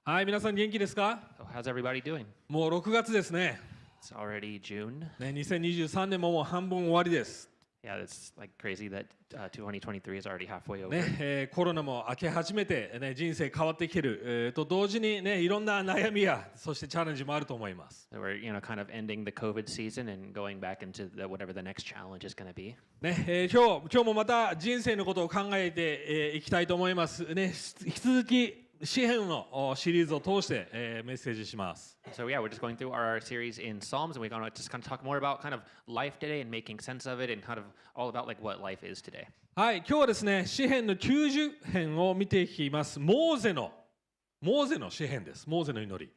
はい、皆さん元気ですか？ So how's everybody doing? もう6月ですね。It's already June. 2023年ももう半分終わりです。Yeah, it's like crazy that 2023 is already halfway over. コロナも明け始めて、人生変わってきている、と同時に、いろんな悩みやそしてチャレンジもあると思います。So we're kind of ending the COVID season and going back into whatever the next challenge is going to be. 今日もまた人生のことを考えていきたいと思います。引き続き詩篇のシリーズを通して、メッセージします。So yeah, we're just going through our series in Psalms, and we're going to just kind of talk more about kind of life today and making sense of it, and kind of all about like what life is today. はい、今日はですね、詩篇の90編を見ていきます。モーゼの詩篇です。モーゼの祈り。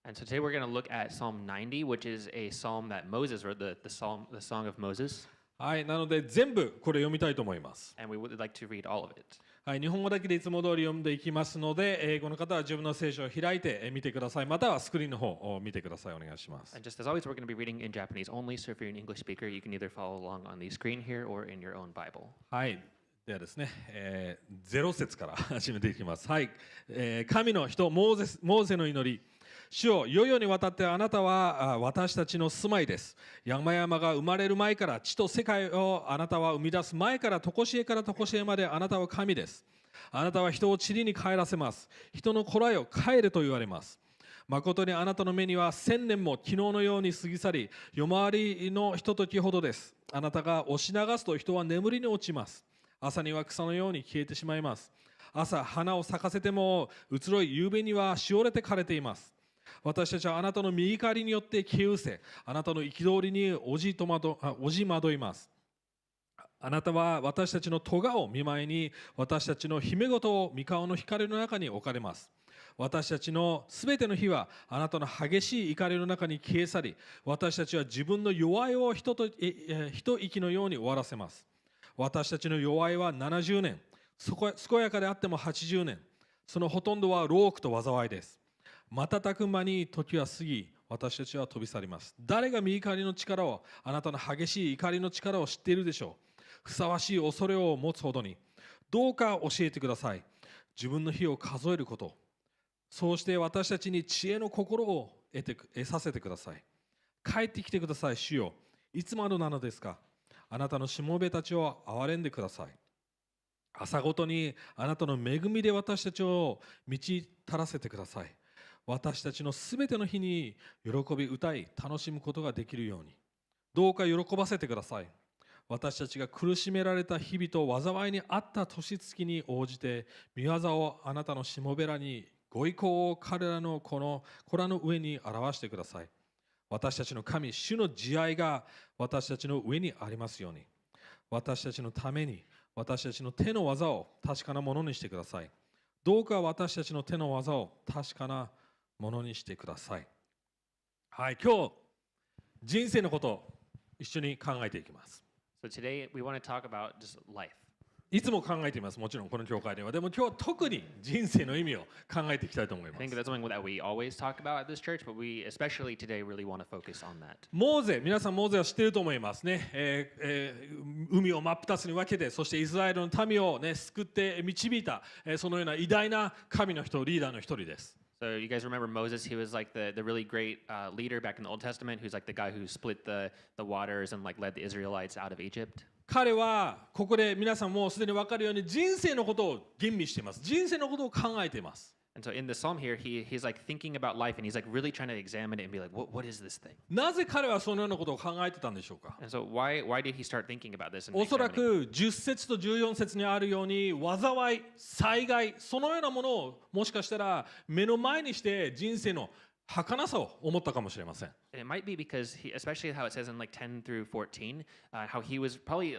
And so today we're going to look at Psalm 90, which is a psalm that Moses wrote, the song of Moses. はい、なので全部これ読みたいと思います。And we would like to read all of it. はい、日本語だけでいつも通り読んでいきますので、英語の方は自分の聖書を開いて見てください。またはスクリーンの方を見てください。お願いします。And just as always, we're going to be reading in Japanese only, so if you're an English speaker, you can either follow along on the screen here or in your own Bible. はい、ではですね、0節から始めていきます。はい、神の人モーゼの祈り。主よ、世々にわたってあなたは私たちの住まいです。山々が生まれる前から地と世界をあなたは生み出す前から常しえから常しえまであなたは神です。あなたは人を塵に帰らせます。人の子らよ帰れと言われます。誠にあなたの目には1000年も昨日のように過ぎ去り、夜回りのひとときほどです。あなたが押し流すと人は眠りに落ちます。朝には草のように消えてしまいます。朝花を咲かせても移ろい、夕べにはしおれて枯れています。私たちはあなたの右帰りによって消え失せ、あなたの憤りにおじ惑います。あなたは私たちの咎を見舞いに、私たちの姫ごとを御顔の光の中に置かれます。私たちのすべての日はあなたの激しい怒りの中に消え去り、私たちは自分の弱いを一息のように終わらせます。私たちの弱いは70年、健やかであっても80年、そのほとんどは労苦と災いです。瞬く間に時は過ぎ、私たちは飛び去ります。誰が右帰りの力を、あなたの激しい怒りの力を知っているでしょう。ふさわしい恐れを持つほどに、どうか教えてください。自分の日を数えること。そうして私たちに知恵の心を得させてください。帰ってきてください、主よ。いつまでなのですか。あなたのしもべたちを憐れんでください。朝ごとにあなたの恵みで私たちを満ち足らせてください。私たちのすべての日に喜び歌い楽しむことができるように、どうか喜ばせてください。私たちが苦しめられた日々と災いにあった年月に応じて、御業をあなたのしもべらに、ご意向を彼らの子らの上に表してください。私たちの神、主の慈愛が私たちの上にありますように。私たちのために、私たちの手の技を確かなものにしてください。どうか私たちの手の技を確かなものにしてください。はい、今日人生のことを一緒に考えていきます。So today we want to talk about just life. いつも考えています。もちろんこの教会では。でも今日は特に人生の意味を考えていきたいと思いま I think す。 that's something that we always talk about at this church, but we especially today really want to focus on that. モーゼ、皆さんモーゼは知っていると思いますね。海を真っ二つに分けて、そしてイスラエルの民を、救って導いた、そのような偉大な神の人、リーダーの一人です。So you guys remember Moses? He was like the really great leader back in the Old Testament, who's like the guy who split the waters and like led the Israelites out of Egypt. 彼はここで皆さんもうすでに分かるように人生のことを吟味しています。人生のことを考えています。And so in the psalm here, he's like thinking about life, and he's like really trying to examine it and be like, what is this thing? なぜ彼はそのようなことを考えてたんでしょうか。 And so why did he start thinking about this? And おそら examining? く10節と14節にあるように災い、災害、そのようなものをもしかしたら目の前にして人生の儚さを思ったかもしれません。 And it might be because especially how it says in like 10 through 14, how he was probably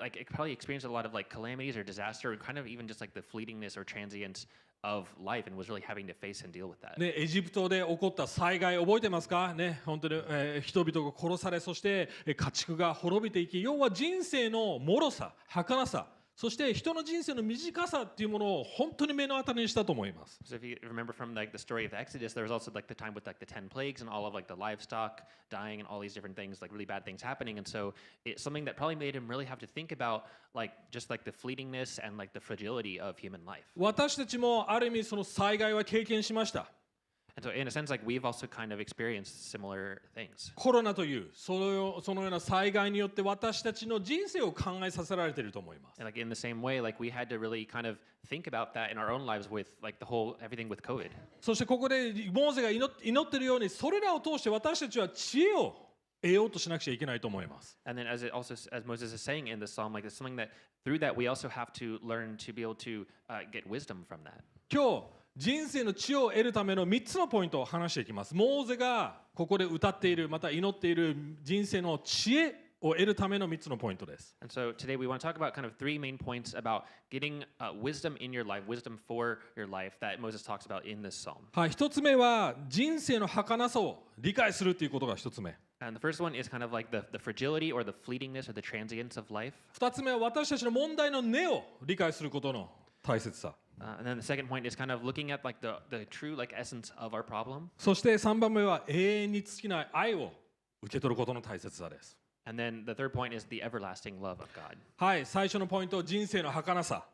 experienced a lot of like calamities or disaster, or kind of even just like the fleetingness or transience of life, and was really having to face and deal with that. エジプトで起こった災害覚えてますかね。本当に、人々が殺され、そして家畜が滅びていき、要は人生の脆さ、儚さ、そして人の人生の短さっていうものを本当に目の当たりにしたと思います。So if you remember from like the story of the Exodus, there was also like the time with like the 10 plagues and all of like the livestock dying and all these different things, like really bad things happening. And so it's something that probably made him really have to think about like just like the fleetingness and like the fragility of human life. 私たちもある意味その災害は経験しました。And so, in a sense, like we've also kind of experienced similar things. コロナというそのような災害によって私たちの人生を考えさせられていると思います。 And like in the same way, like we had to really kind of think about that in our own lives with like the whole everything with COVID. そしてここでモーゼが祈っているようにそれらを通して私たちは知恵を得ようとしなくちゃいけないと思います。 And then as Moses is saying in the psalm, like it's something that through that we also have to learn to be able to get wisdom from that. 今日人生の知恵を得るための3つのポイントを話していきます。モーゼがここで歌っているまた祈っている人生の知恵を得るための3つのポイントです。 And so today we want to talk about kind of three main points about getting wisdom in your life, wisdom for your life that Moses talks about in this psalm. はい、1つ目は人生の儚さを理解するということが1つ目。 And the first one is kind of like the fragility or the fleetingness or the transience of life. 2つ目は私たちの問題の根を理解することの大切さ。 And then the second point is kind of looking at like the true like essence of our problem. そして3番目は永遠に尽きない愛を受け取ることの大切さです。 And then the third point is the everlasting love of God. はい、最初のポイント、人生の儚さ。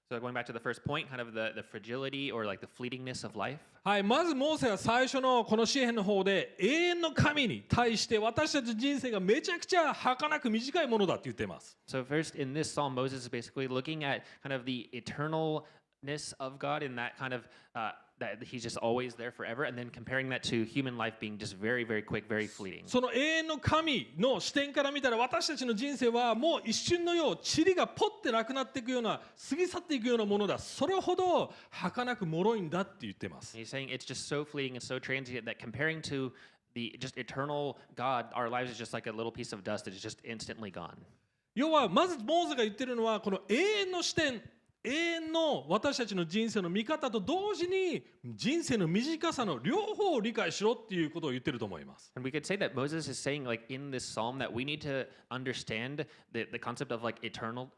So going back to the first point, kind of the fragility or like the fleetingness of life. はい、まずモーセは最初のこの詩篇の方で永遠の神に対して私たちの人生がめちゃくちゃ儚く短いものだって言っています。 So first in this psalm, Moses is basically looking at kind of the eternalness of God in that kind of that he's just always there forever, and then comparing that to human life being just very, very quick, very fleeting. その永遠の神の視点から見たら私たちの人生はもう一瞬のよう塵がポッてなくなっていくような過ぎ去っていくようなものだ。それほど儚く脆いんだって言ってます。 He's saying it's just so fleeting and so transient that comparing to the just eternal God, our lives is just like a little piece of dust that is just instantly gone. 要はまずモーゼが言ってるのはこの永遠の視点、永遠の私たちの人生の見方と同時に人生の短さの両方を理解しろっていうことを言ってると思います。 And we could say that Moses is saying, like in this psalm, that we need to understand the concept of like eternal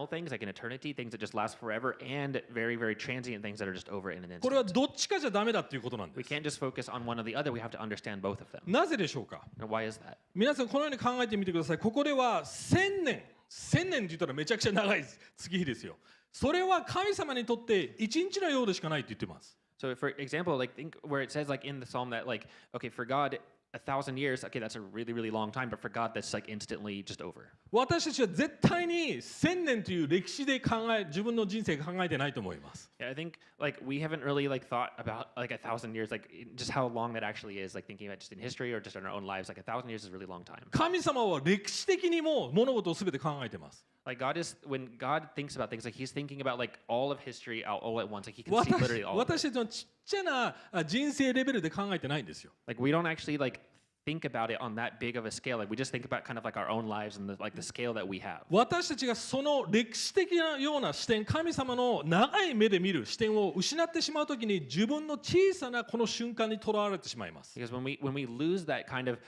things, like in eternity, things that just last forever, and very, very transient things that are just over in an これは instant. どっちかじゃダメだっていうことなんで We す。 can't just focus on one or the other. We have to understand both of them. なぜでしょうか。 And why is that? 皆さんこのように考えてみてください。ここでは1000年って言ったらめちゃくちゃ長い月日ですよ。それは神様にとって一日のようでしかないって言ってます。 So, for example, like think where it says like in the psalm that like okay, for God 1,000 years, okay, that's a really, really long time, but for God, that's like instantly just over. 私たちは絶対に1000年という歴史で自分の人生考えてないと思います。 Yeah, I think like we haven't really like thought about like 1,000 years, like just how long that actually is. Like thinking about just in history or just in our own lives, like 1,000 years is a really long time. 神様は歴史的にも物事を全て考えてます。 Like God is when God thinks about things, like He's thinking about like all of history all at once. Like He can see literally all of it. 私たちのちっちゃな人生レベルで考えてないんですよ。 Like we don't actually like think about it on that big of a scale. Like we just think about kind of like our own lives and like the scale that we have. 私たちがその歴史的なような視点、神様の長い目で見る視点を失ってしまうときに自分の小さなこの瞬間にとらわれてしまいます。 Because when we lose that kind of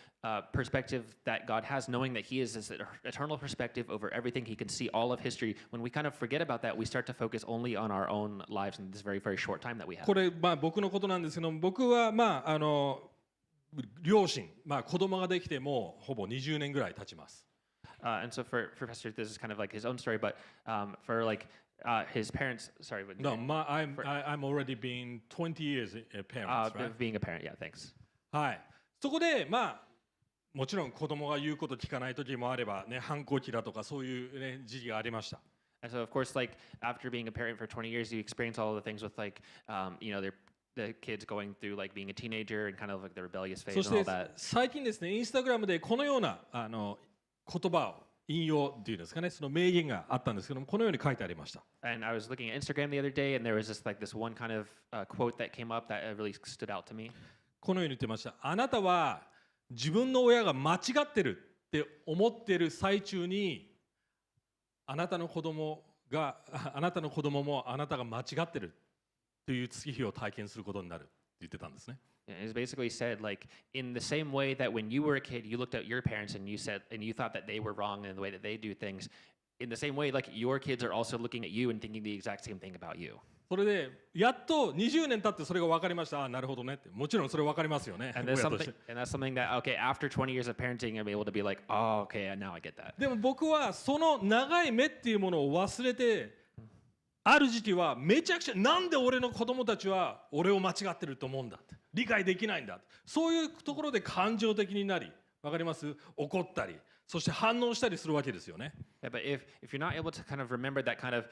perspective that God has, knowing that He is this eternal perspective over everything, He can see all of history. When we kind of forget about that, we start to focus only on our own lives in this very, very short time that we have. これ、僕のことなんですけども、僕は両親、子供ができてもうほぼ20年ぐらい経ちます。 And so for Pastor, this is kind of like his own story, but for like his parents, sorry, but No, I'm already been 20 years a parent, right? being a parent, yeah, thanks. はい。そこでもちろん子供が言うこと聞かない時もあればね、反抗期だとかそういうね時期がありました。 And so of course, like after being a parent for 20 years, you experience all of the things with like, you know, the kids going through like being a teenager and kind of like the rebellious phase そし and all て that. 最近ですね、インスタグラムでこのような言葉を引用っていうんですかね、その名言があったんですけども、このように書いてありました。 And I was looking at Instagram the other day, and there was this one kind of quote that came up that really stood out to me. このように言ってました。あなたは自分の親が間違ってるって思ってる最中に、あなたの子供もあなたが間違ってるという月日を体験することになるって言ってたんですね。 It basically said like in the same way that when you were a kid, you looked at your parents and you thought that they were wrong in the way that they do things. In the same way, like your kids are also looking at you and thinking the exact same thing about you. それでやっと20年経ってそれが分かりました。なるほどねって。もちろんそれ分かりますよね。 And that's something that okay, after 20 years of parenting, I'm able to be like, oh, okay, now I get that. でも僕はその長い目っていうものを忘れてある時期はめちゃくちゃなんで俺の子供たちは俺を間違ってると思うんだって理解できないんだそういうところで感情的になりわかります怒ったりそして反応したりするわけですよね。 Yeah, but if you're not able to kind of remember that kind of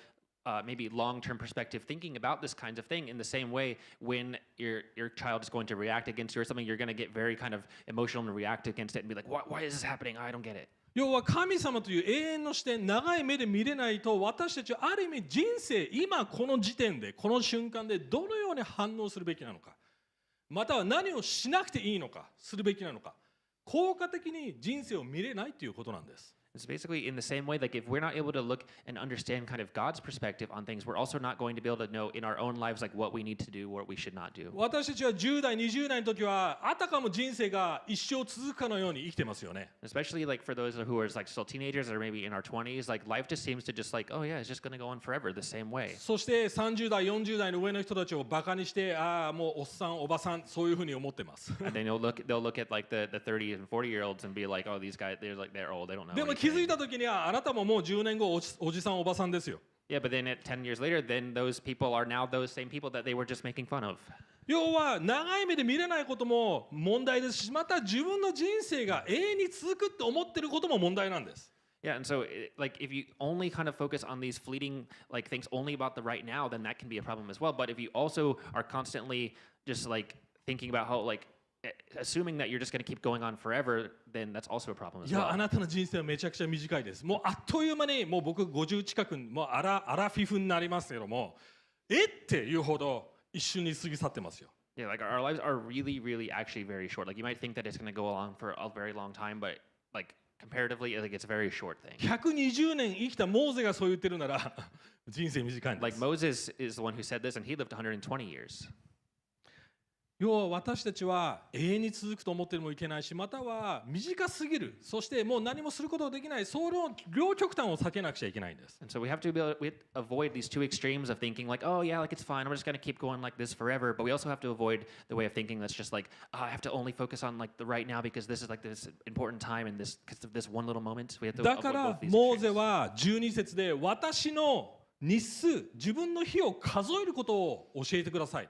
maybe long-term perspective thinking about this kinds of thing in the same way when your child is going to react against you or something, you're going to get very kind of emotional and react against it and be like, why is this happening? I don't get it. 要は神様という永遠の視点長い目で見れないと私たちはある意味人生今この時点でこの瞬間でどのように反応するべきなのかまたは何をしなくていいのかするべきなのか効果的に人生を見れないということなんです。 It's basically in the same way, like if we're not able to look and understand kind of God's perspective on things, we're also not going to be able to know in our own lives like what we need to do, what we should not do. 私たちは10代20代の時はあたかも人生が一生続くかのように生きてますよね。 Especially like for those who are like still teenagers or maybe in our 20s, like life just seems to just like, oh yeah, it's just going to go on forever the same way. そして30代40代の上の人たちをバカにしてああもうおっさんおばさんそういうふうに思ってます。 And then they'll look at like the 30 and 40-year-olds and be like, oh, these guys, they're old, they don't know でも気づ anything. いた時にはあなたももう10年後おじさんおばさんですよ。 Yeah, but then at 10 years later, then those people are now those same people that they were just making fun of. 要は長い目で見れないことも問題ですしまた自分の人生が永遠に続くって思ってることも問題なんです。 Yeah, and so like if you only kind of focus on these fleeting like things only about the right now, then that can be a problem as well. But if you also are constantly just like thinking about how like assuming that you're just going to keep going on forever, then that's also a problem as いやあ well. なたの人生はめちゃくちゃ短いです。もうあっという間にもう僕50近くもうアラフィフになりますけどもっていうほど一瞬に過ぎ去ってますよ。 Yeah, like our lives are really, really actually very short. Like you might think that it's going to go along for a very long time, but like comparatively, like it's a very short thing. 120年生きたモーゼがそう言ってるなら人生短いんで Like す。 Moses is the one who said this, and he lived 120 years. 要は私たちは永遠に続くと思ってもいけないしまたは短すぎるそしてもう何もすることができないその両極端を避けなくちゃいけないんです。 And so we have to be able to avoid these two extremes of thinking like, oh yeah, like it's fine, I'm just gonna keep going like this forever. But we also have to avoid the way of thinking that's just like, oh, I have to only focus on like the right now because this is like this important time and this because of this one little moment. We have to だ avoid か both ら these モーゼ extremes. は12節で私の日数自分の日を数えることを教えてください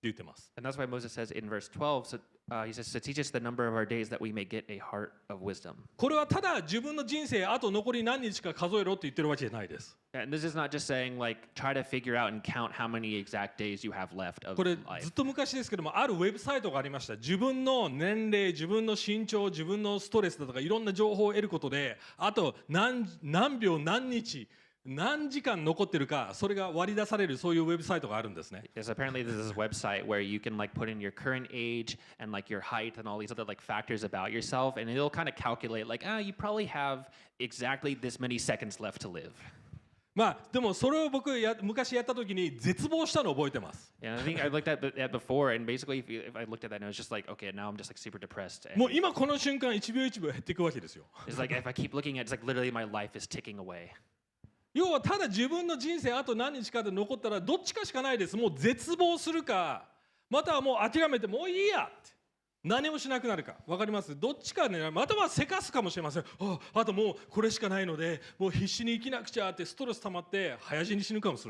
って言ってます。 And that's why Moses says in verse 12, so, he says, to teach us the number of our days that we may get a heart of wisdom. これはただ自分の人生あと残り何日か数えろって言ってるわけじゃないです。 And this is not just saying like try to figure out and count how many exact days you have left of これず life. っと昔ですけどもあるウェブサイトがありました。自分の年齢自分の身長自分のストレスだとかいろんな情報を得ることであと何秒何日何時間残ってるかそれが割り出されるそういうウェブサイトがあるんですね。 Yes, apparently there's this website where you can like put in your current age and like your height and all these other like factors about yourself, and it'll kind of calculate like, you probably have exactly this many seconds left to live. まあでもそれを僕昔やった時に絶望したのを覚えてます。 And I think I looked at that before, and basically if I looked at that, and I was just like, okay, now I'm just like super depressed. And もう今この瞬間1秒1秒減っていくわけですよ。 it's like if I keep looking at it, it's like literally my life is ticking away. 要はただ自分の人生あと何日かで残ったらどっちかしかないです。もう絶望するかまたはもう諦めてもういいやって何もしなくなるか分かります。どっちかねまたはせかすかもしれません。あともうこれしかないのでもう必死に生きなくちゃってストレス溜まって早死に死ぬかもす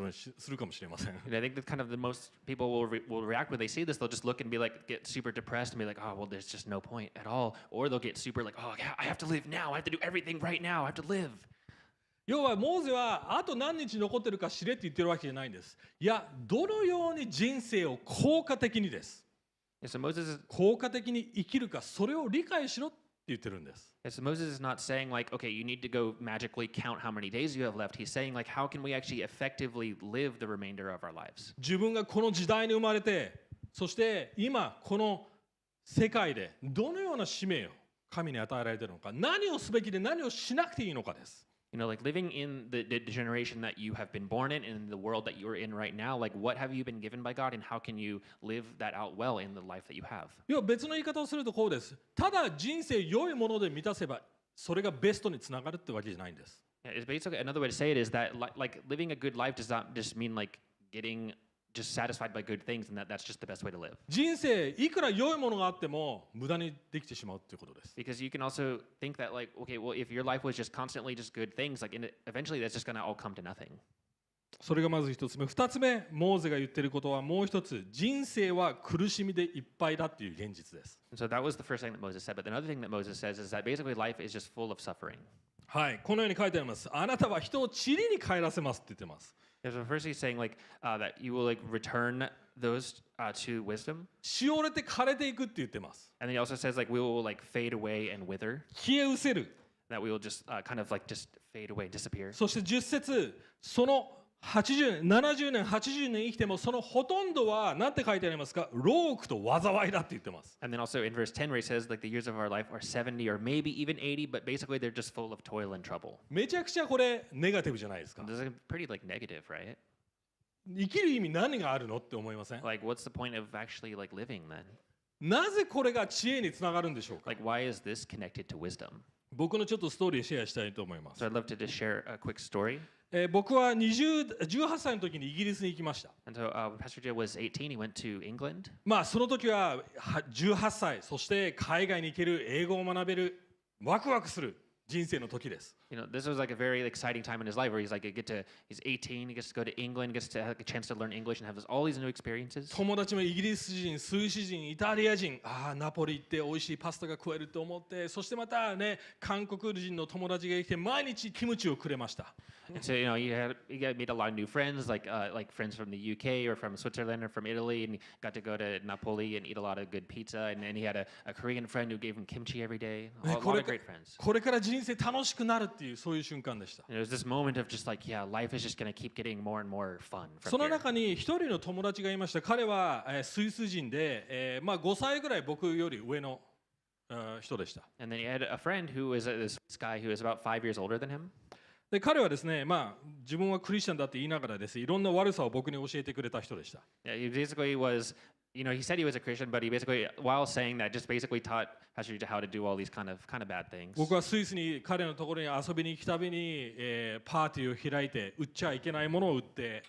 るかもしれません。 And I think that kind of the most people will react when they see this. They'll just look and be like, get super depressed and be like, oh, well, there's just no point at all. Or they'll get super like, oh, yeah, I have to live now. I have to do everything right now. I have to live. 要はモーゼはあと何日残ってるか知れって言ってるわけじゃないんです。いやどのように人生を効果的にです。 And so Moses is 効果的に生きるかそれを理解しろって言ってるんです。 And so Moses is not saying like, okay, you need to go magically count how many days you have left. He's saying like, how can we actually effectively live the remainder of our lives? 自分がこの時代に生まれてそして今この世界でどのような使命を神に与えられているのか何をすべきで何をしなくていいのかです。 You know, like living in the generation that you have been born in and the world that you're in right now, like what have you been given by God and how can you live that out well in the life that you have? 要は別の言い方をするとこうです。ただ人生良いもので満たせばそれがベストにつながるってわけじゃないんです。 Yeah, it's basically another way to say it is that like living a good life does not just mean like getting just satisfied by good things and that's just the best way to live. 人生いくら良いものがあっても無駄にできてしまうっていうことです。 Because you can also think that like, okay, well, if your life was just constantly just good things, like eventually that's just going to all come to nothing. それがまず一つ目。二つ目、モーゼが言っていることはもう一つ、人生は苦しみでいっぱいだっていう現実です。And so that was the first thing that Moses said. But another thing that Moses says is that basically life is just full of suffering. はい、このように書いてあります。あなたは人を塵に帰らせますって言ってます。Yeah, so first he's saying like that you will like return those to wisdom. しおれて枯れていくって言ってます。 And then he also says like we will like fade away and wither. 消え失せる。 That we will just kind of like just fade away and disappear. そして10節、その80年、70年、80年生きてもそのほとんどは何て書いてありますか？労苦と災いだって言ってます。 And then also in verse 10 where he says like the years of our life are 70 or maybe even 80, but basically they're just full of toil and trouble. めちゃくちゃこれネガティブじゃないですか。 This is pretty like negative, right? 生きる意味何があるのって思いません？ Like what's the point of actually like living then? なぜこれが知恵につながるんでしょうか？ Like why is this connected to wisdom? 僕のちょっとストーリーをシェアしたいと思います。 So I'd love to just share a quick story. 僕は18歳の時にイギリスに行きました。 And so when Pastor Joe was 18, he went to England. まあその時は18歳、そして海外に行ける、英語を学べる、ワクワクする人生の時です。 You know, this was like a very exciting time in his life where he's 18, he gets to go to England, gets to have a chance to learn English and have all these new experiences. 友達もイギリス人、スイス人、イタリア人、ナポリ行って美味しいパスタが食えると思って、そしてまたね、韓国人の友達が来て毎日キムチをくれました。 And so you know, he got made a lot of new friends, like friends from the UK or from Switzerland or from Italy, and he got to go to Napoli and eat a lot of good pizza. And then he had a Korean friend who gave him kimchi every day. A lot of great friends. これから人生楽しくなるっていうそういう瞬間でした。 And it was this moment of just like, yeah, life is just gonna keep getting more and more fun そ from の here. 中に一人の友達がいました。彼はスイス人で、まあ5歳ぐらい僕より上の人でした。 And then he had a friend who was this guy who was about 5 years older than him. で彼はですね、まあ自分はクリスチャンだって言いながらですね、いろんな悪さを僕に教えてくれた人でした。 Yeah, he basically was, you know, he said he was a Christian, but he basically, while saying that, just basically taught Pastor Yuta how to do all these kind of bad things. 僕はスイスに彼のところに遊びに行くたびに、パーティーを開いて売っちゃいけないものを売って、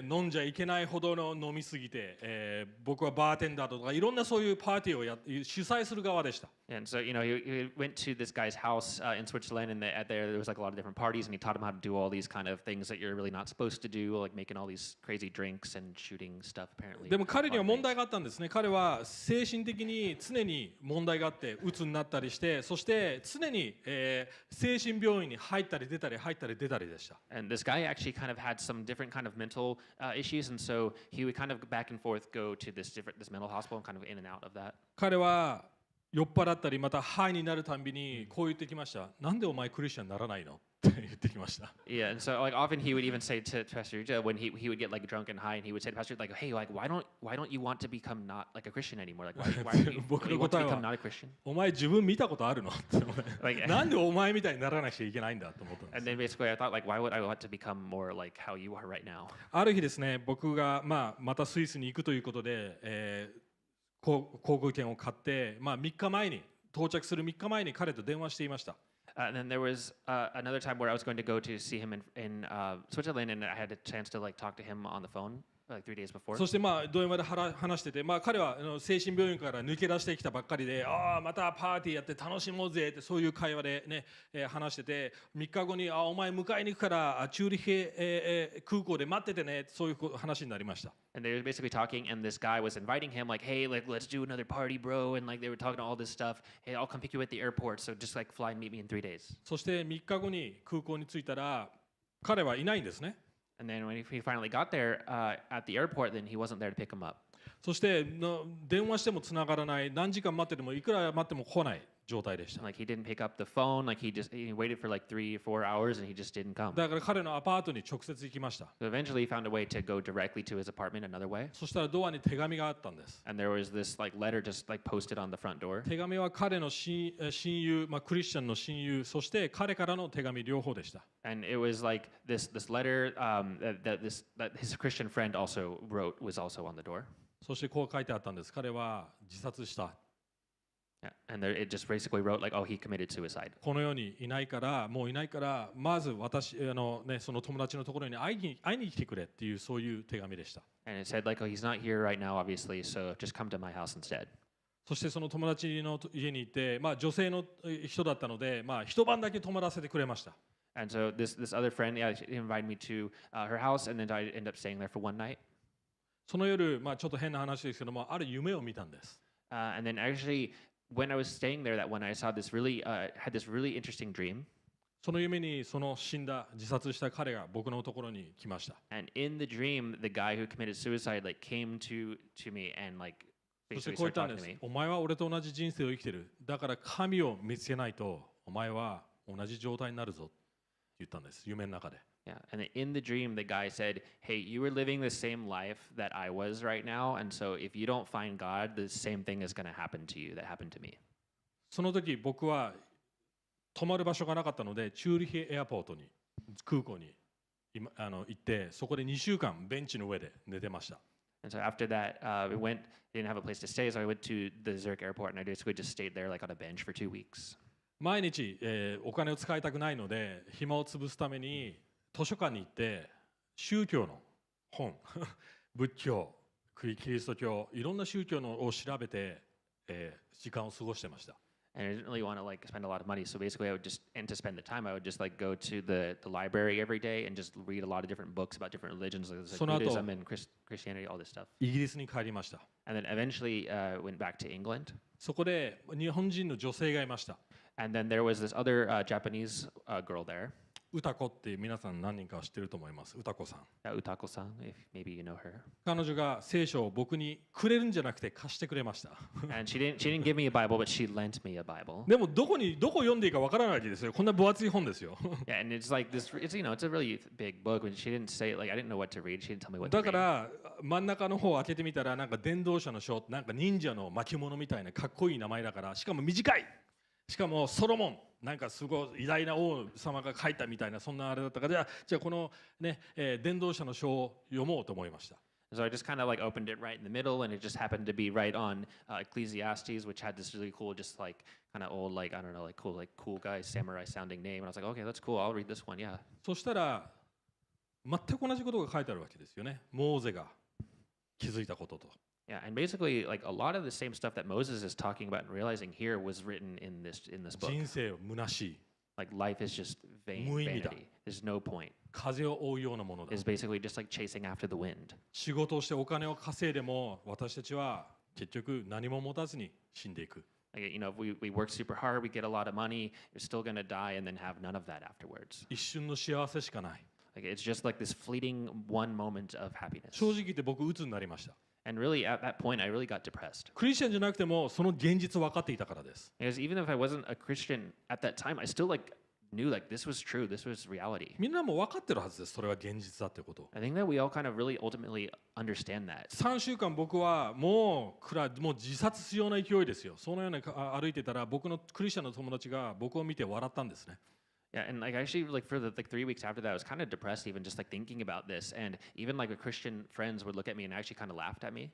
飲んじゃいけないほどの飲みすぎて、僕はバーテンダーとかいろんなそういうパーティーを主催する側でした。 And so, you know, he went to this guy's house in Switzerland, and there was like a lot of different parties, and he taught him how to do all these kind of things that you're really not supposed to do, like making all these crazy drinks and shooting stuff, apparently. でも彼には fun 問 things. 題があったんですね。彼は精神的に常に問題があって鬱になったりして、そして常に、精神病院に入ったり出たり入ったり出たりでした。 And this guy actually kind of had some different kind of mental issues, and so he would kind of back and forth go to this mental hospital and kind of in and out of that. 彼は酔っ払ったりまたハイになるたんびにこう言ってきました。なんでお前クリスチャンにならないのって言ってきました。 Yeah, and so like often he would even say to Pastor Yuja when he would get like drunk and high, and he would say to Pastor like, hey, like why don't you want to become not like a Christian anymore? Like why do you want to become not a Christian? お前自分見たことあるのって Like- なんでお前みたいにならなくちゃいけないんだと思ったんで And す。 then basically I thought like, why would I want to become more like how you are right now? ある日ですね、僕が、またスイスに行くということで、航空券を買って、3日前に到着する3日前に彼と電話していました。 And then there was another time where I was going to go to see him in Switzerland, and I had a chance to like talk to him on the phone like 3 days before. そして電話で話してて、彼は精神病院から抜け出してきたばっかりで、またパーティーやって楽しもうぜってそういう会話でね、話してて、3日後にお前迎えに行くからチューリヒ、空港で待っててね、そういう話になりました。 And they were basically talking, and this guy was inviting him, like, hey, like, let's do another party, bro. And like, they were talking all this stuff. Hey, I'll come pick you at the airport. So just like fly and meet me in 3 days. そして3日後に空港に着いたら、彼はいないんですね。 And then when he finally got there at the airport, then he wasn't there to pick him up. そして電話しても繋がらない、何時間待っててもいくら待っても来ない状態でした。 Like he didn't pick up the phone. Like he waited for like 3 or 4 hours, and he just didn't come. だから彼のアパートに直接行きました。 So eventually, he found a way to go directly to his apartment another way. そしたらドアに手紙があったんです。 And there was this like letter just like posted on the front door. 手紙は彼の親友、クリスチャンの親友、そして彼からの手紙両方でした。 And it was like this letter that his Christian friend also wrote was also on the door. そしてこう書いてあったんです。彼は自殺した。 Yeah. And there, it just basically wrote like, oh, he committed suicide. この世にいないから、もういないから、まず私その友達のところに会いに来てくれっていうそういう手紙でした。 And it said like, oh, he's not here right now, obviously, so just come to my house instead. そしてその友達の家に行って、女性の人だったので、一晩だけ泊まらせてくれました。And so this other friend, yeah, she invited me to her house, and then I ended up staying there for one night. その夜、ちょっと変な話ですけども、ある夢を見たんです。And then actually, when I was staying there that one night, I saw this really had this really interesting dream. その夢にその死んだ自殺した彼が僕のところに来ました。And in the dream, the guy who committed suicide like came to me and like そして basically こう言っ started たん talking で to す。 me. お前は俺と同じ人生を生きてる。だから神を見つけないとお前は同じ状態になるぞって言ったんです。夢の中で。Yeah, and then in the dream, the guy said, "Hey, you were living the same life that I was right now, and so if you don't find God, the same thing is going to happen to you that happened to me." その時僕は泊まる場所がなかったので、チューリヒエアポートに空港に行ってそこで2週間ベンチの上で寝てました。 And so after that, we went. Didn't have a place to stay, so I went to the Zurich airport, and I basically just stayed there, like on a bench for 2 weeks. 毎日、お金を使いたくないので暇を潰すために図書館に行って宗教の本仏教キリスト教いろんな宗教のを調べて、時間を過ごしてました。 And I didn't really want to like spend a lot of money, so basically, I would just and to spend the time, I would just like go to the library every day and just read a lot of different books about different religions, like その後 Buddhism and Christianity, all this stuff. イギリスに帰りました。 And then eventually went back to England. そこで日本人の女性がいました。 And then there was this other Japanese girl there, 歌子って皆さん何人かは知ってると思います。歌子さん。 Utako-san, if maybe you know her. 彼女が聖書を僕にくれるんじゃなくて貸してくれました。 And she didn't give me a Bible, but she lent me a Bible. でもどこ読んでいいかわからないわけですよ。こんな分厚い本ですよ。 Yeah, and it's like this. It's it's a really big book. When she didn't say like I didn't know what to read. She didn't tell me what to だか read. ら真ん中の方を開けてみたらなんか伝道者の書なんか忍者の巻物みたいなかっこいい名前だからしかも短いしかもソロモンなんかすごい偉大な王様が書いたみたいなそんなあれだったからじゃあこのね、伝道者の書を読もうと思いました。 So I just kind of like opened it right in the middle, and it just happened to be right on Ecclesiastes, which had this really cool, just like kind of old, like I don't know, like cool guy, samurai sounding name. And I was like, okay, that's cool. I'll read this one. Yeah. そしたら全く同じことが書いてあるわけですよね。モーゼが気づいたことと。 Yeah, and basically, like a lot of the same stuff that Moses is talking about and realizing here was written in this book. 人生は虚しい。 Like life is just vain, 無意味だ。 vanity. There's no point. 風を追うようなものだ。 It's basically just like chasing after the wind. 仕事をしてお金を稼いでも私たちは結局何も持たずに死んでいく。 Like, if we work super hard, we get a lot of money, you're still gonna die and then have none of that afterwards. 一瞬の幸せしかない。 Like it's just like this fleeting one moment of happiness. 正直言って僕鬱になりました。 And really, at that point, I really got depressed. クリスチャンじゃなくてもその現実分かっていたからです。 Because even if I wasn't a Christian at that time, I still like knew like this was true, this was reality. みんなも分かってるはずです。それは現実だってこと。 I think that we all kind of really ultimately understand that. 3週間僕はもう自殺するような勢いですよ。そのような歩いてたら僕のクリスチャンの友達が僕を見て笑ったんですね。 Yeah, and like actually like for the 3 weeks after that, I was kind of depressed even just like thinking about this. And even like the Christian friends would look at me and actually kind of laughed at me.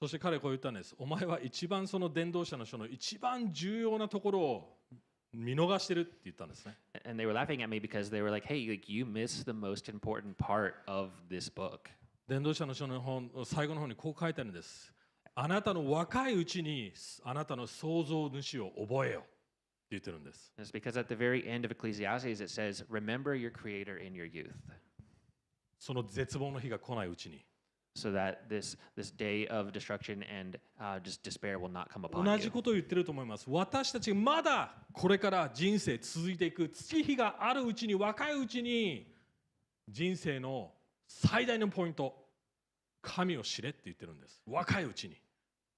そして彼はこう言ったんです。お前は一番その伝道者の書の一番重要なところを見逃してるって言ったんですね。 And they were laughing at me because they were like, "Hey, like you missed the most important part of this book." 伝道者の書の本最後の方にこう書いてあるんです。あなたの若いうちにあなたの創造主を覚えよって言ってるんです。 It's because at the very end of Ecclesiastes it says, "Remember your creator in your youth." その絶望の日が来ないうちに。 So that this day of destruction and just despair will not come upon 同じ you. ことを言ってると思います。私たちまだこれから人生続いていく月日があるうちに若いうちに人生の最大のポイント神を知れって言ってるんです。若いうちに。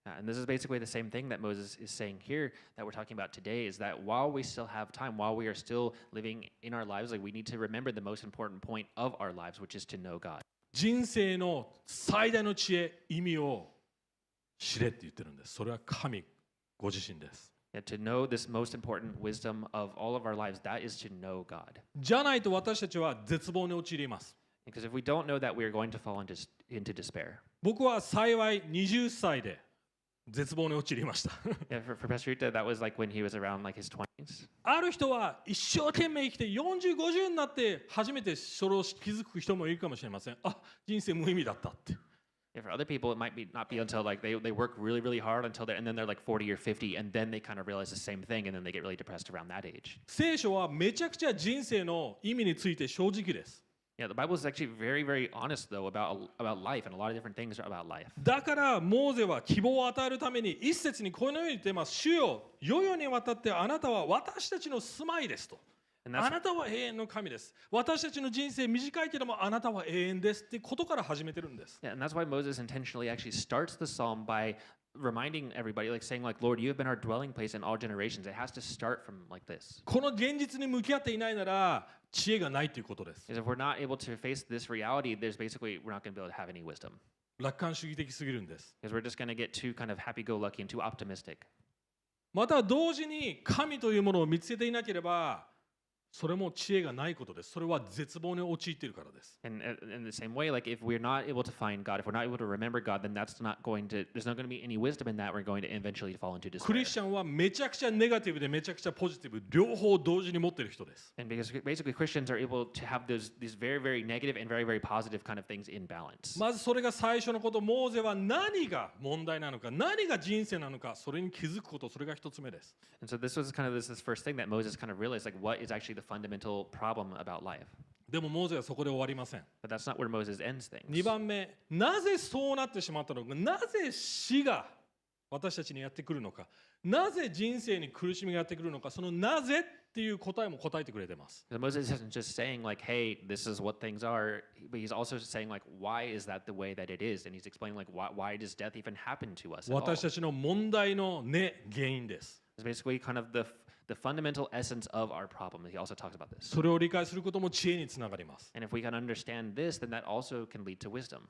And this is basically the same thing that Moses is saying here that we're talking about today is that while we still have time, while we are still living in our lives, like we need to remember the most important point of our lives, which is to know God. 人生の最大の知恵、意味を知れって言ってるんです。それは神ご自身です。 Yeah, to know this most important wisdom of all of our lives, that is to know God. じゃないと私たちは絶望に陥ります。 Because if we don't know that, we are going to fall into despair. 僕は幸い20歳で絶望に陥りました。Yeah, for Pastor Rita, that was like when he was around like his 20s. ある人は一生懸命生きて40、50になって初めてそれを気づく人もいるかもしれません。あ、人生無意味だったって。Yeah, for other people, it might be not be until like they work really, really hard until they're, and then they're like 40 or 50, and then they kind of realize the same thing, and then they get really depressed around that age. 聖書はめちゃくちゃ人生の意味について正直です。 Yeah, the Bible is actually very, very honest though about life and a lot of different things about life. だからモーゼは希望を与えるために一節にこのように言っています。主よ、世々にわたってあなたは私たちの住まいですと。 And あ that's なたは永遠の神です。私たちの人生短いけどもあなたは永遠ですってことから始めてるんです。 yeah, and that's why Moses intentionally actually starts the psalm by reminding everybody, like saying, like, Lord, you have been our dwelling place in all generations. It has to start from like this. この現実に向き合っていないなら知恵がないということです。 Because if we're not able to face this reality, there's basically we're not going to be able to have any wisdom. 楽観主義的すぎるんです。 Because we're just going to get too kind of happy-go-lucky and too optimistic. また同時に神というものを見つけていなければそれも知恵がないことです。それは絶望に陥っているからです。 And in the same way, like if we're not able to find God, if we're not able to remember God, then that's not going to, there's not going to be any wisdom in that. We're going to eventually fall into ク despair. リスチャンはめちゃくちゃネガティブでめちゃくちゃポジティブ両方同時に持っている人です。 And because basically Christians are able to have these very, very negative and very, very positive kind of things in balance. まずそれが最初のこと、モーゼは何が問題なのか、何が人生なのか、それに気づくこと、それが一つ目です。 And so this was kind of this first thing that Moses kind of realized, like what is actually the fundamental problem about life. でもモーゼはそこで終わりません。 But that's not where Moses ends 2 things. 番目、なぜそうなってしまったのか、なぜ死が私たちにやってくるのか、なぜ人生に苦しみがやってくるのか、そのなぜっていう答えも答えてくれています。 So Moses isn't just saying like, hey, this is what things are, but he's also saying like, why is that the way that it is? And he's explaining like, why does death even happen to us at all? 私たちの問題の根、原因です。 It's basically kind of the fundamental essence of our problem. He also talks about this. それを理解することも知恵につながります。 And if we can understand this, then that also can lead to wisdom.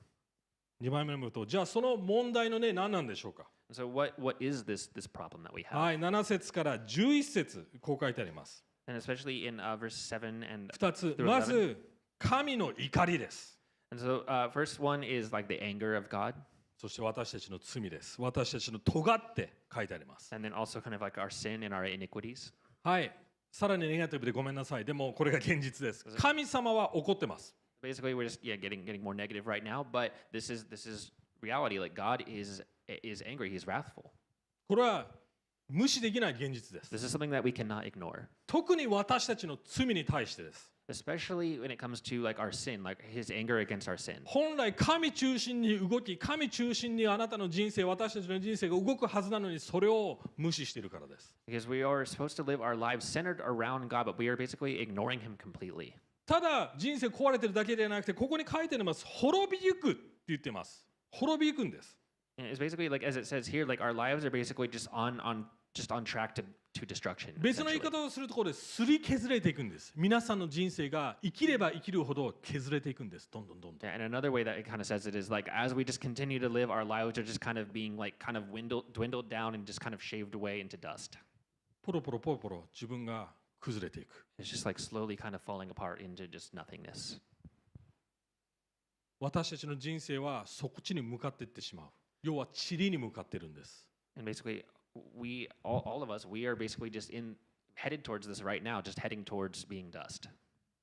2番目の部と、じゃあその問題の根何なんでしょうか。 So what is this problem that we have? はい、7節から11節こう書いてあります。 And especially in verse 7 and 2つ、 through ま 11. ず神の怒りです。 And so first one is like the anger of God. そして私たちの罪です。私たちの尖って書いてあります。 And then also kind of like our sin and our iniquities. はい、さらにネガティブでごめんなさい。でもこれが現実です。神様は怒ってます。 Basically, we're just getting more negative right now, but this is reality. Like God is angry. He's wrathful. これは無視できない現実です。 This is something that we cannot ignore, 特に私たちの罪に対してです。 especially when it comes to like our sin, like His anger against our sin. 本来神中心に動き、神中心にあなたの人生、私たちの人生が動くはずなのにそれを無視しているからです。 Because we are supposed to live our lives centered around God, but we are basically ignoring Him completely. ただ人生壊れてるだけではなくて、ここに書いてあります。滅びゆくって言ってます。滅びゆくんです。 And it's basically like as it says here, like our lives are basically just on track to destruction. 別の言い essentially. 方をするところですり削れていくんです。皆さんの人生が生きれば生きるほど削れていくんです。どんどんどんどん。 Yeah, and another way that it kind of says it is like as we just continue to live, our lives are just kind of being like kind of dwindled down and just kind of shaved away into dust. ポロポロポロポロ自分が崩れていく。 It's just like slowly kind of falling apart into just nothingness. 私たちの人生はそっちに向かっていってしまう。要は塵に向かっているんです。 And basically, all of us, we are basically just headed towards this right now, just heading towards being dust.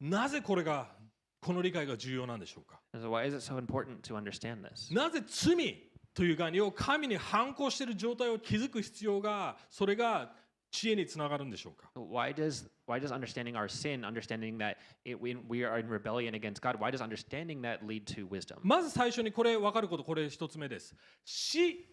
なぜこの理解が重要なんでしょうか。 And so why is it so important to understand this? なぜ罪という概念を神に反抗している状態を築く必要が、それが知恵につながるんでしょうか。 Why does understanding our sin, understanding that when we are in rebellion against God, why does understanding that lead to wisdom? まず最初にこれ分かること、これ一つ目です。死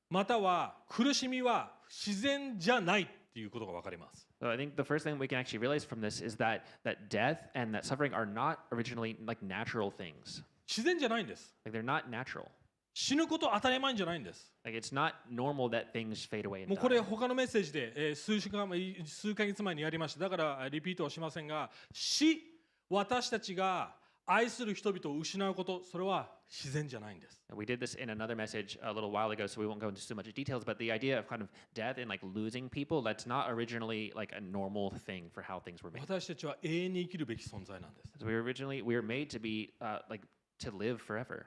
または苦しみは自然じゃないっていうことが分かります。 So I think the first thing we can actually realize from this is that death and that suffering are not originally like natural things. 自然じゃないんです。 Like they're not natural. 死ぬこと当たり前じゃないんです。 Like it's not normal that things fade away も and うこれ die. 他のメッセージで、数ヶ月前にやりました。だからリピートはしませんが、死、私たちが愛する人々を失うこと、それは自然じゃないんです。 We did this in another message a little while ago, so we won't go into too much details. But the idea of kind of death and like losing people, that's not originally like a normal thing for how things were made. 私たちは永遠に生きるべき存在なんです。 So we were made to be like to live forever.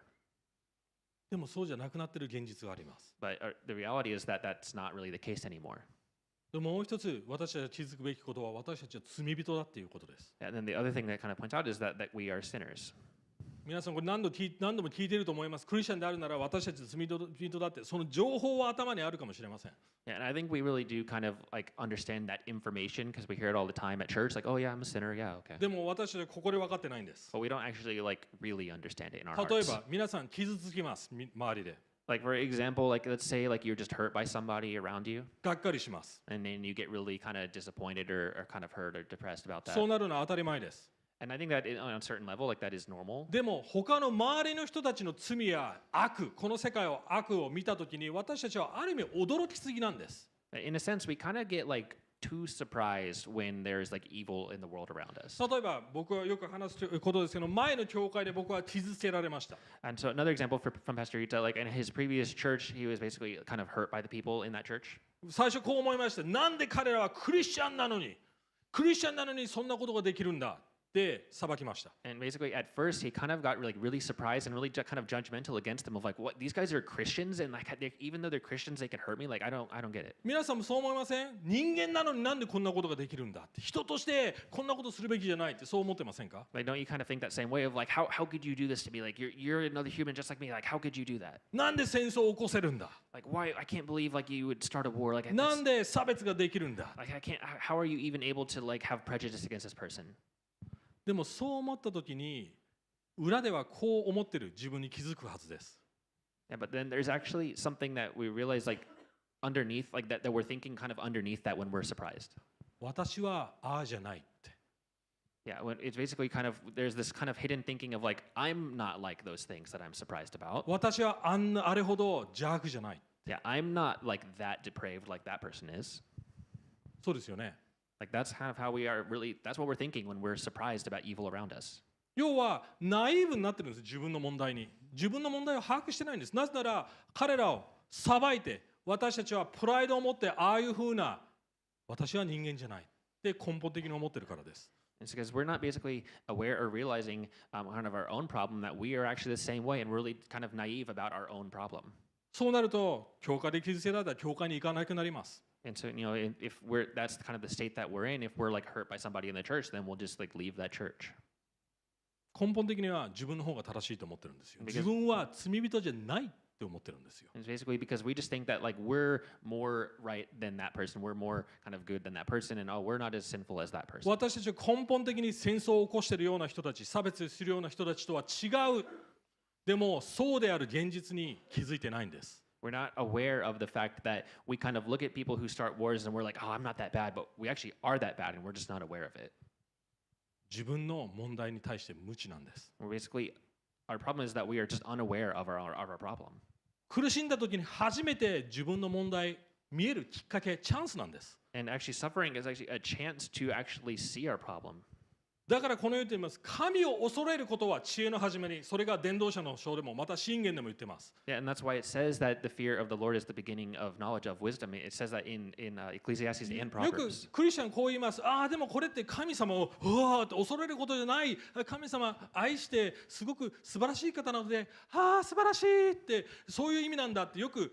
でもそうじゃなくなっている現実があります。 But the reality is that that's not really the case anymore. でももう一つ、私たちが気づくべきことは、私たちは罪人だっていうことです。 And then the other thing that kind of points out is that we are sinners. 皆さんこれ何度も聞いていると思います。クリスチャンであるなら私たち罪人だってその情報は頭にあるかもしれません。 Yeah, and I think we really do kind of like understand that information because we hear it all the time at church. Like, oh yeah, I'm a sinner. Yeah, okay. でも私たちはここで分かってないんです。 But we don't actually like really understand it in our 例え hearts. ば皆さん傷つきます。周りで Like for example, like let's say like you're just hurt by somebody around you, がっかりします。 and then you get really kind of disappointed or kind of hurt or depressed about that. そうなるのは当たり前です。 And I think that on a certain level, like that is normal. でも他の周りの人たちの罪や悪、この世界を悪を見たときに私たちはある意味驚きすぎなんです。 In a sense, we kind of get like too surprised when there's like evil in the world around us. 例えば僕はよく話すことですけど、前の教会で僕は傷つけられました。 And so another example from Pastor Ita, like in his previous church, he was basically kind of hurt by the people in that church. 最初こう思いました。なんで彼らはクリスチャンなのにそんなことができるんだって裁きました。 And basically, at first, he kind of got really surprised and really kind of judgmental against them of like, what, these guys are Christians, and like even though they're Christians, they can hurt me. Like I don't get it. 皆さんもそう思いません？人間なのになんでこんなことができるんだって、人としてこんなことするべきじゃないってそう思ってませんか？ Like, don't you kind of think that same way of like, how could you do this to me? Like you're another human just like me. Like how could you do that? なんで戦争を起こせるんだ？ Like why I can't believe like you would start a war like at な this. んで差別ができるんだ？ Like I can't. How are you even able to like have prejudice against this person? でもそう思った時に裏ではこう思ってる自分に気づくはずです。 Yeah, but then there's actually something that we realize like underneath, like that we're thinking kind of underneath that when we're surprised. 私はああじゃないって。 Yeah, when it's basically kind of there's this kind of hidden thinking of like I'm not like those things that I'm surprised about. 私はあれほど邪悪じゃない。 Yeah, I'm not like that depraved like that person is. そうですよね。 Like that's kind of how we are really. That's what we're thinking when we're surprised about evil around us. 要はナイーブになってるんです。自分の問題に。自分の問題を把握してないんです。なぜなら彼らを裁いて私たちはプライドを持ってああいうふうな私は人間じゃないって根本的に思ってるからです。 It's because we're not basically aware or realizing kind of our own problem that we are actually the same way and we're really kind of naive about our own problem. そうなると教会で傷つけられたら教会に行かなくなります。 And so, you know, if we're that's kind of the state that we're in, if we're like hurt by somebody in the church, then we'll just like leave that church. 根本的には自分の方が正しいと思ってるんですよ。自分は罪人じゃないって思ってるんですよ。 It's basically because we just think that like we're more right than that person, we're more kind of good than that person, and oh, we're not as sinful as that person. 私たちは根本的に戦争を起こしているような人たち、差別するような人たちとは違う。でもそうである現実に気づいてないんです。 We're not aware of the fact that we kind of look at people who start wars and we're like, oh, I'm not that bad, but we actually are that bad and we're just not aware of it. 自分の問題に対して無知なんです。 We're basically, our problem is that we are just unaware of our problem. 苦しんだ時に初めて自分の問題見えるきっかけ、チャンスなんです。 And actually, suffering is actually a chance to actually see our problem. だからこのように言っています。神を恐れることは知恵の始めに、それが伝道者の書でもまた箴言でも言ってます。 Yeah, and that's why it says that the fear of the Lord is the beginning of knowledge of wisdom. It says that in Ecclesiastes and よく Proverbs. クリスチャンこう言います。ああ、でもこれって神様をうわーって恐れることじゃない。神様愛してすごく素晴らしい方なので、ああ素晴らしいってそういう意味なんだってよく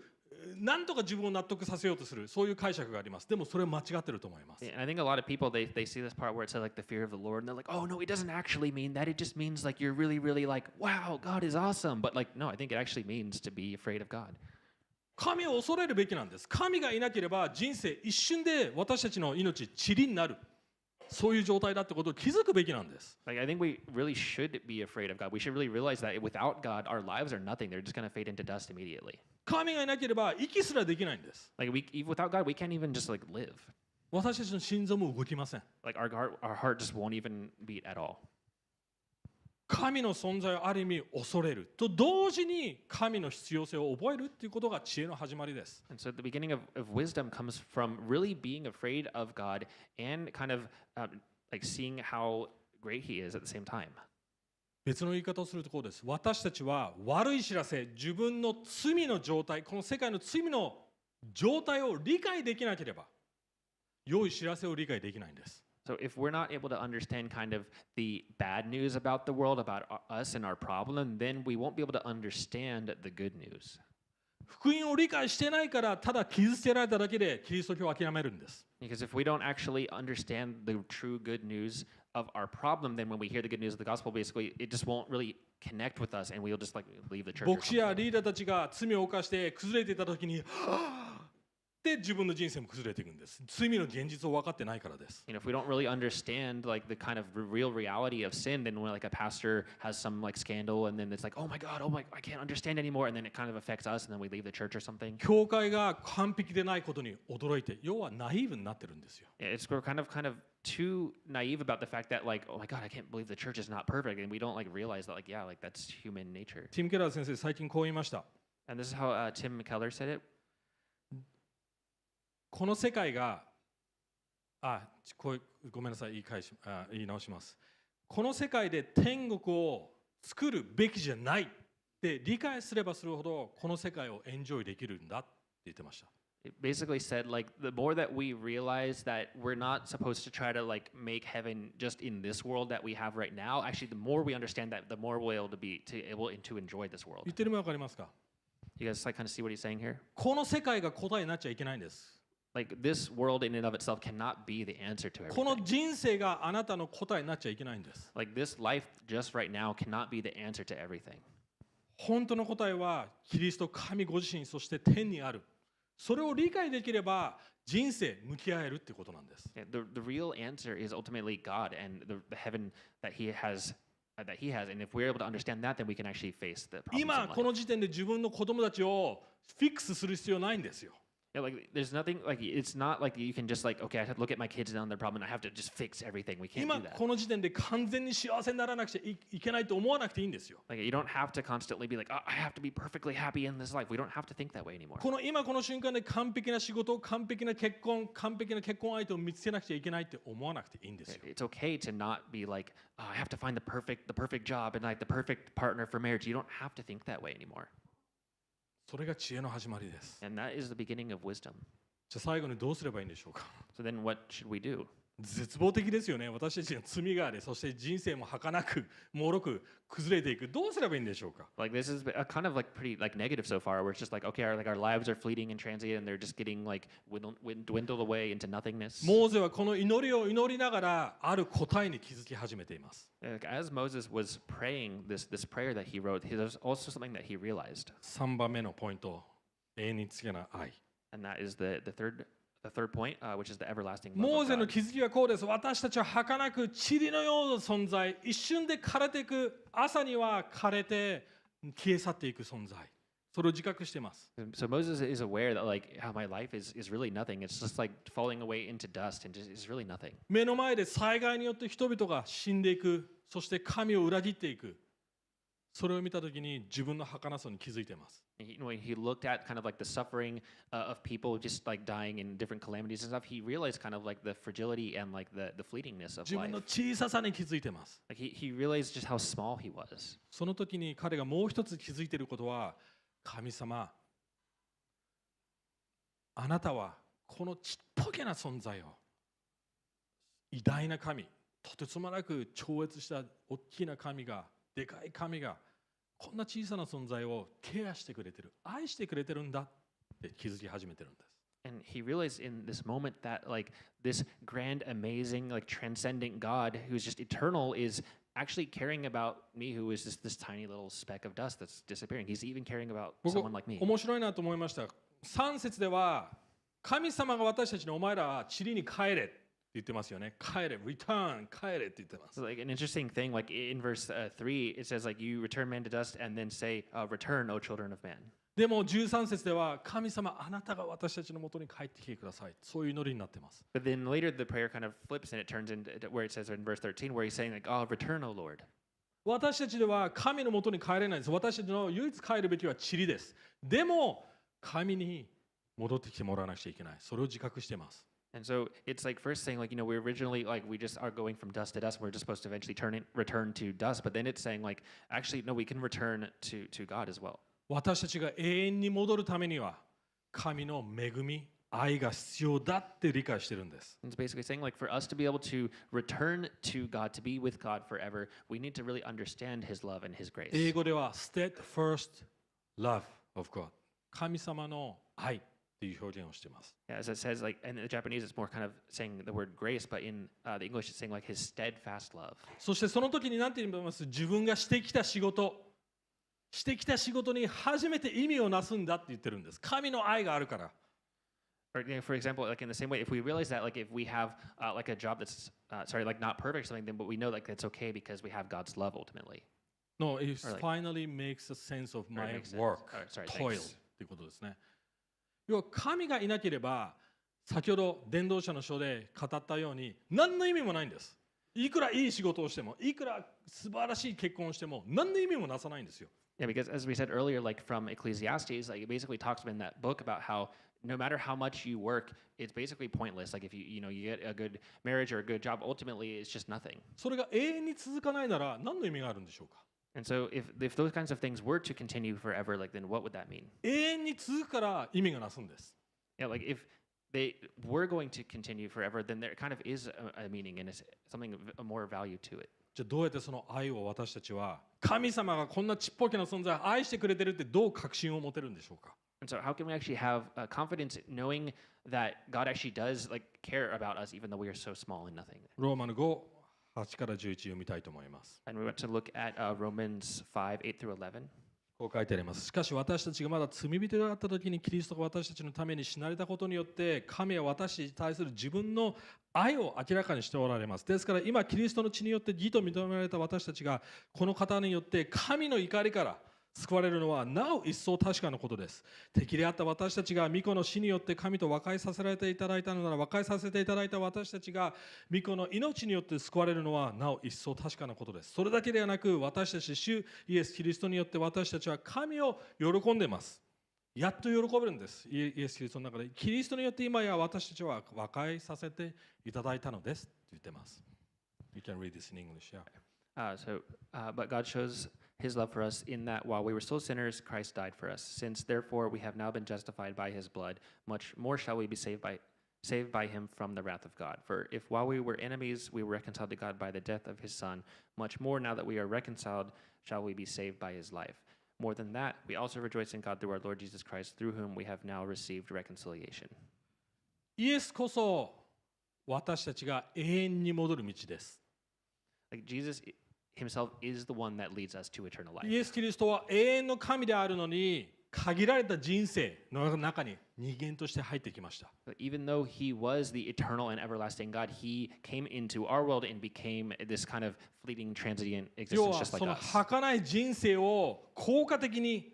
なんとか自分を納得させようとするそういう解釈があります。でもそれは間違ってると思います。 And I think a lot of people they see this part where it says like the fear of the Lord and they're like, oh no, it doesn't actually mean that. It just means like you're really like, wow, God is awesome. But like no, I think it actually means to be afraid of God. 神を恐れるべきなんです。神がいなければ人生一瞬で私たちの命塵になる。そういう状態だってことを気づくべきなんです。 Like I think we really should be afraid of God. We should really realize that without God, our lives are nothing. They're just going to fade into dust immediately. 神がいなければ息すらできないんです。 Like without God, we can't even just like live. 私たちの心臓も動きません。 Like our heart just won't even beat at all. 神の存在をある意味恐れると同時に神の必要性を覚えるっていうことが知恵の始まりです。 And so the beginning of wisdom comes from really being afraid of God and kind of like seeing how great He is at the same time. 別の言い方をするとこうです。私たちは悪い知らせ、自分の罪の状態、この世界の罪の状態を理解できなければ、良い知らせを理解できないんです。 So if we're not able to understand kind of the bad news about the world, about us and our problem, then we won't be able to understand the good news. 福音を理解してないからただ傷つけられただけでキリスト教を諦めるんです。 Because if we don't actually understand the true good news of our problem, then when we hear the good news of the gospel, basically it just won't really connect with us, and we'll just like leave the church. Or 牧師や something. リーダーたちが罪を犯して崩れていた時にはぁで自分の人生も崩れていくんです。罪の現実を分かってないからです。 You know, if we don't really understand like the kind of real reality of sin, then when like a pastor has some like scandal, and then it's like, oh my God, I can't understand anymore, and then it kind of affects us, and then we leave the church or something. 教会が完璧でないことに驚いて、要はナイーブになってるんですよ。 Yeah, we're kind of too naive about the fact that like, oh my God, I can't believe the church is not perfect, and we don't like realize that like, yeah, like that's human nature. ティム・ケラー先生、最近こう言いました。 And this is how Tim Keller said it. この世界が、ごめんなさい、言い直します。この世界で天国を作るべきじゃないって理解すればするほど、この世界をエンジョイできるんだって言ってました。 It basically said like the more that we realize that we're not supposed to try to like make heaven just in this world that we have right now, actually the more we understand that, the more we're able to enjoy this world. 言ってる意味わかりますか？ You guys like kind of see what he's saying here? この世界が答えになっちゃいけないんです。 Like this world in and of itself cannot be the answer to この everything. 人生があなたの答えになっちゃいけないんです。 Like this life just right now cannot be the answer to everything. 本当の答えはキリスト神ご自身、そして天にある。それを理解できれば人生向き合えるってことなんです。 Yeah, the real answer is ultimately God and the heaven that He has. And if we're able to understand that, then we can actually face the problems 今 in こ life. の時点で自分の子供たちをフィックスする必要ないんですよ。 Yeah, like there's nothing like it's not like you can just like okay, I have to look at my kids and their problem and I have to just fix everything. We can't 今 do that. この時点で完全に幸せにならなくちゃいけないと思わなくていいんですよ。 Like you don't have to constantly be like, oh, I have to be perfectly happy in this life. We don't have to think that way anymore. 今この瞬間で完璧な仕事、完璧な結婚、完璧な結婚相手を見つけなくちゃいけないって思わなくていいんですよ。 It's okay to not be like, oh, I have to find the perfect job and like the perfect partner for marriage. You don't have to think that way anymore. それが知恵の始まりです。 And that is the beginning of wisdom. じゃあ最後にどうすればいいんでしょうか。 So then what should we do? 絶望的ですよね。私たちの罪があり、そして人生も儚く、脆く崩れていく。どうすればいいんでしょうか。 Like this is a kind of like pretty like negative so far, where it's just like okay, our lives are fleeting and transient, and they're just getting like dwindled away into nothingness. モーゼはこの祈りを祈りながらある答えに気づき始めています。 Like, as Moses was praying this prayer that he wrote, there's also something that he realized, 3番目のポイント、永遠につけない愛。 and that is the third point, which is the everlasting モー love ゼ of の God. 気づきはこうです。私たちは儚く塵のような存在、一瞬で枯れていく、朝には枯れて消え去っていく存在。それを自覚しています。 So Moses is aware that like how my life is really nothing. It's just like falling away into dust, and just is really nothing. 目の前で災害によって人々が死んでいく、そして神を裏切っていく。それを見たときに自分の儚さに気づいています。 When he looked at kind of like the suffering of people just like dying in different calamities and stuff, he realized kind of like the fragility and like the fleetingness of 自分 life. の小ささに気づいています。 Like he realized just how small he was. その時に彼がもう一つ気づいていることは、神様、あなたはこのちっぽけな存在を偉大な神、とてつもなく超越した大きな神が、でかい神がこんな小さな存在をケアしてくれてる、愛してくれてるんだって気づき始めてるんです。 And he realized in this moment that like this grand, amazing, like transcendent God who's just eternal is actually caring about me, who is just this tiny little speck of dust that's disappearing. He's even caring about 僕 someone like me. 面白いなと思いました。3節では神様が私たちにお前らは塵に帰れって言ってますよね。帰れ、return、帰れって言ってます。 So like an interesting thing, like in verse 3, it says like you return man to dust and then say, return, O children of man. でも13節では神様あなたが私たちのもとに帰ってきてください。そういう祈りになっています。 But then later the prayer kind of flips and it turns into where it says in verse 13 where he's saying like, oh, return, O Lord. 私たちでは神のもとに帰れないです。私たちの唯一帰るべきは塵です。でも神に戻ってきてもらわなくちゃいけない。それを自覚しています。 And so it's like first saying like, you know, we're originally like we just are going from dust to dust. We're just supposed to eventually return to dust. But then it's saying like, actually, no, we can return to God as well. 私たちが永遠に戻るためには神の恵み、愛が必要だって理解してるんです。 And it's basically saying like for us to be able to return to God, to be with God forever, we need to really understand His love and His grace. 英語では steadfast love of God。神様の愛っていう表現をしています。 Yeah, as it says, like in the Japanese, it's more kind of saying the word grace, but in the English, it's saying like his steadfast love. そしてその時に何て言います？自分がしてきた仕事に初めて意味をなすんだって言ってるんです。神の愛があるから。Or, for example, like in the same way, if we realize that, like if we have like a job that's like not perfect or something, then but we know like it's okay because we have God's love ultimately. No, it Or like- finally makes a sense of Or it my makes sense. work, Sorry, toil thanks. っていうことですね。要は神がいなければ、先ほど伝道者の書で語ったように何の意味もないんです。いくらいい仕事をしても、いくら素晴らしい結婚をしても何の意味もなさないんですよ。Yeah, because as we said earlier, like from Ecclesiastes, like it basically talks in that book about how no matter how much you work, it's basically pointless. Like if you get a good marriage or a good job, ultimately it's just nothing. それが永遠に続かないなら何の意味があるんでしょうか。 And so if those kinds of things were to continue forever, like then what would that mean? 永遠に続くから意味がなすんです。 Yeah, like if they were going to continue forever, then there kind of is a meaning and something of more value to it. じゃあどうやってその愛を私たちは神様がこんなちっぽけな存在を愛してくれてるってどう確信を持てるんでしょうか。 And so how can we actually have confidence knowing that God actually does like care about us even though we are so small and nothing? ローマの5、8から11読みたいと思います。 And we want to look at Romans 5, 8 through 11. こう書いてあります。しかし私たちがまだ罪人であった時にキリストが私たちのために死なれたことによって神は私に対する自分の愛を明らかにしておられます。ですから今キリストの血によって義と認められた私たちがこの方によって神の怒りから救われるのはなお一層確かなことです。敵であった私たちが御子の死によって神と和解させていただいたのなら和解させていただいた私たちが御子の命によって救われるのはなお一層確かなことです。それだけではなく私たち主イエス・キリストによって私たちは神を喜んでいます。やっと喜べるんです。イエス・キリストの中でキリストによって今や私たちは和解させていただいたのですと言っています。You can read this in English, yeah. But God shows his love for us in that while we were still sinners, Christ died for us. Since therefore we have now been justified by his blood, much more shall we be saved by him from the wrath of God. For if while we were enemies, we were reconciled to God by the death of his Son, much more now that we are reconciled, shall we be saved by his life. More than that, we also rejoice in God through our Lord Jesus Christ, through whom we have now received reconciliation. イエスこそ私たちが永遠に戻る道です。 Like Jesus himself is the one that leads us to eternal life. イエス・キリストは永遠の神であるのに限られた人生の中に人間として入ってきました。 But even though he was the eternal and everlasting God, he came into our world and became this kind of fleeting, transient 要 existence は just そ like の us. 儚い人生を効果的に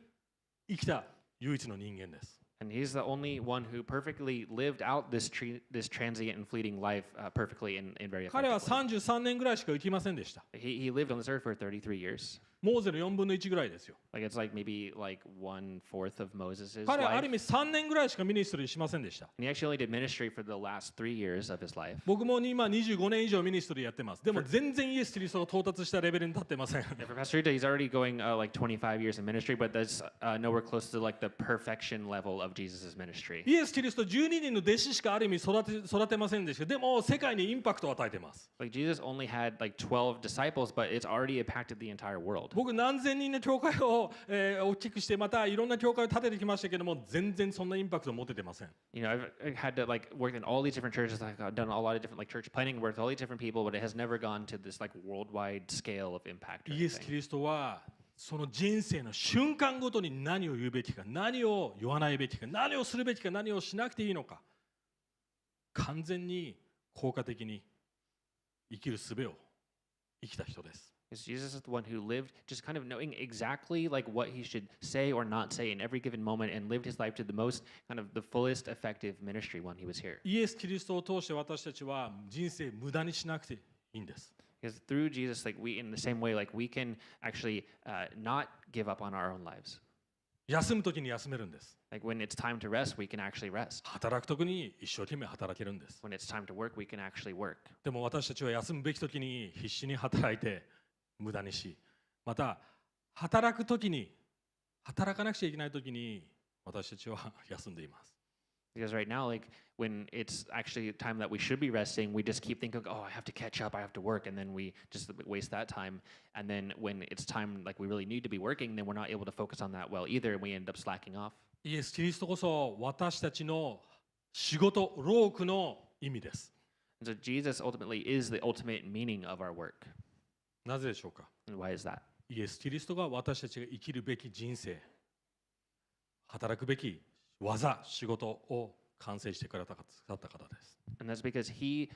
生きた唯一の人間です。 And he's the only one who perfectly lived out this transient and fleeting life perfectly and very 彼は effectively. 33年ぐらいしか生きませんでした。 He lived on this earth for 33 years. モーゼの4分の1ぐらいですよ。 Like it's like maybe like 1/4 of Moses' 彼はあ life. る意味3年ぐらいしかミニストリーしませんでした。 And he actually only did ministry for the last 3 years of his life. 僕も今25年以上ミニストリーやってます。でも全然イエス・キリストが到達したレベルに立ってません。 And for Pastor Rita, he's already going like 25 years in ministry, but that's nowhere close to like the perfection level of Jesus' ministry. イエス・キリスト12人の弟子しかある意味育てませんでした。でも世界にインパクトを与えています。 Like Jesus only had like 12 disciples, but it's already impacted the entire world. 僕何千人の教会を、大きくしてまたいろんな教会を建ててきましたけども全然そんなインパクトを持ててません。 You know, I've had to like work in all these different churches. Like I've done a lot of different like church planning, worked with all these different people, but it has never gone to this like worldwide scale of impact. Or イエス・キ anything. リストはその人生の瞬間ごとに何を言うべきか、何を言わないべきか、何をするべきか、何をしなくていいのか、完全に効果的に生きる術を生きた人です。 Because Jesus is the one who lived just kind of knowing exactly like what he should say or not say in every given moment and lived his life to the most kind of the fullest effective ministry when he was here. イエス・キリストを通して私たちは人生無駄にしなくていいんです。 Because through Jesus, like we in the same way, like we can actually not give up on our own lives. 休むときに休めるんです。 Like when it's time to rest, we can actually rest. 働くときに一生懸命働けるんです。 When it's time to work, we can actually work. でも私たちは休むべきときに必死に働いて無駄にし、また働くときに働かなくちゃいけないときに私たちは休んでいます。 Because right now, like when it's actually time that we should be resting, we just keep thinking, oh, I have to catch up, I have to work, and then we just waste that time. And then when it's time like we really need to be working, then we're not able to focus on that well either, and we end up slacking off. イエス・キリストこそ私たちの仕事、労苦の意味です。And so Jesus ultimately is the ultimate meaning of our work. なぜでしょうか。 And why is that? イエス・キリストが私たちが生きるべき人生、働くべき技、仕事を完成してくださった方です。And that's because he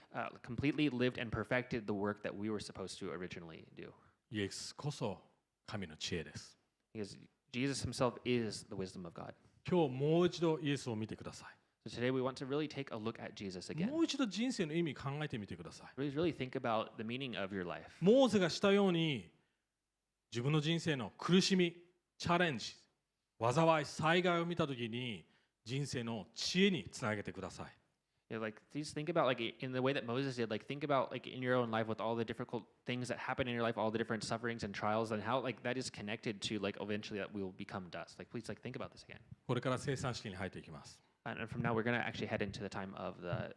completely lived and perfected the work that we were supposed to originally do. イエスこそ神の知恵です。Because Jesus himself is the wisdom of God. 今日もう一度イエスを見てくださ So today we want to really take a look at Jesus い。 again. もう一度人生の意味考えてみてください。 Really think about the meaning of your life. モーゼがしたように自分の人生の苦しみ、チャレンジ、災い、災害を見たときに人生の知恵につなげてください。Like please think about like in the way that Moses did. Like think about like in your own life with all the difficult things that happen in your life, all the different sufferings and trials, and how like that is connected to like eventually that we will become dust. Like please like think about this again. これから生産式に入っていきます。 And from now we're gonna actually head into the time of the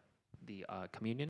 communion.